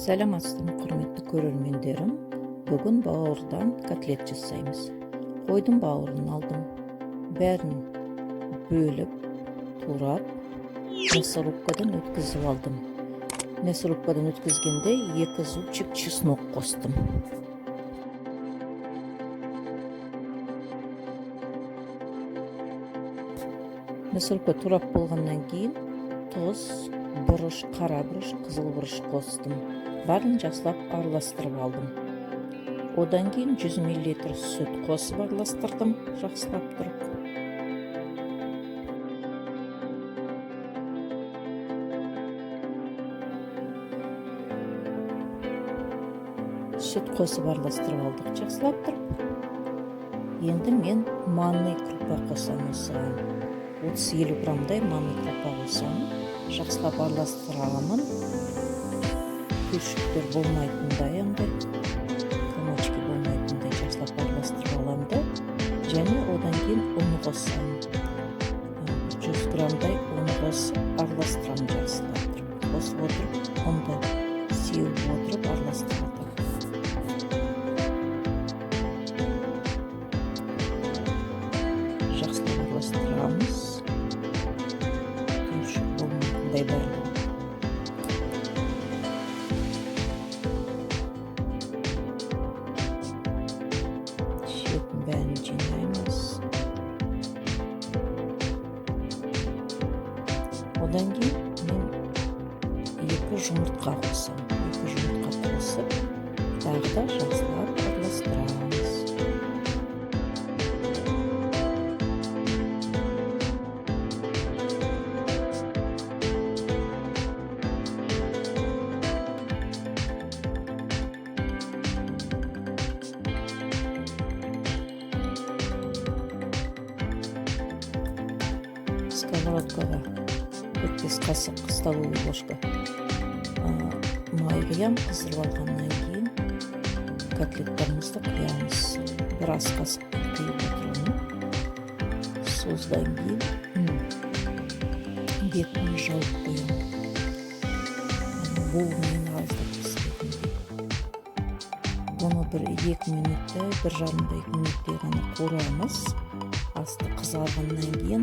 Саламатсызбы, құрметті көрермендерім. Бүгін бауырдан котлет жасаймыз. Қойдың бауырын алдым. Бәрін бөліп, турап, мясорубкадан өткізіп алдым. Мясорубкадан өткізгенде 2 зубчик чеснок қостым. Мясорубка турап болғаннан кейін тұз, бұрыш, қара бұрыш, қызыл бұрыш қостым. Барын жақсылап араластырып алдым. Одан кейін 100 мл сүт қосып араластырдым, жақсылап тұрып. Сүт қосып араластырып алдық, жақсылап тұрып. Енді мен манный крупа қосам осыған. 30-50 граммдай манный крупа қосам. Жақсылап араластырамын. Күршіктер болмайтындай, комочки болмайтындай жақсылап араластырып аламды. Және одан кейін ұн қосам. 100 граммдай ұн қосып араластырам жақсылап тұрып. Қосып отырып, ұнды сеуіп отырып араластырып. Жақсылап араластырамыз. Күршік болмайтындай барлығы. Бәрін жинаймыз. Одан кейін мен 2 жұмыртқа қосам. 2 жұмыртқа қосып, тағы да жақсылап араластырамыз. Сковородкаға 4-5 қасық столовый ложка май құям. Қыздырып алғаннан кейін котлеттерімізді құямыз. Біраз қасықпен құйып отырамын. Содан кейін бетін жауып қоямын. Буымен аздап пісіретіндей. Оны 1-2 минуттай, 1,5 минуттай ғана қуырамыз. Асты қызарғаннан кейін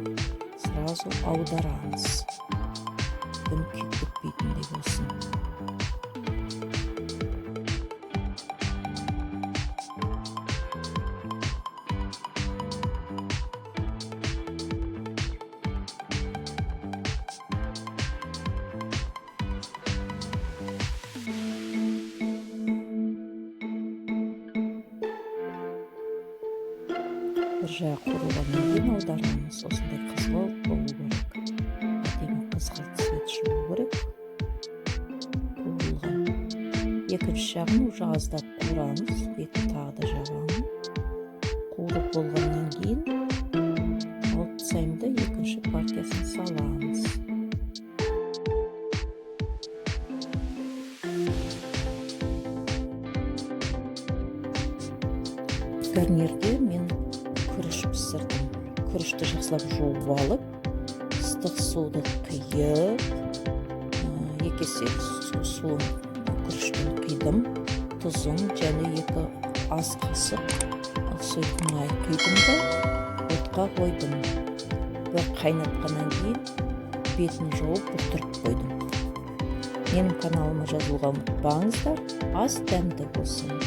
сразу аударамыз. Күн кетпейтіндей болсын. Бір жағы қуырылғаннан кейін аударамыз. Осындай қызғылт болу керек. Әдемі қызғылт цвет шығу керек. Қуырылған. Екінші жағын уже аздап қуырамыз. Бетін тағы да жабамын. Қуырып болғаннан кейін алып тастаймын, екінші партиясын саламыз. Гарнирге мен күріш пісірдім. Күрішті жақсылап жуып алып, ыстық суды құйып, 2 кесек суын күріштен құйдым. Тұзын және 2 ас қасық сұйық май құйдым да отқа қойдым. Бір қайнатқаннан кейін бетін жуып бұқтырып қойдым. Менің каналыма жазылуға ұмытпаңыздар, ас дәмді болсын.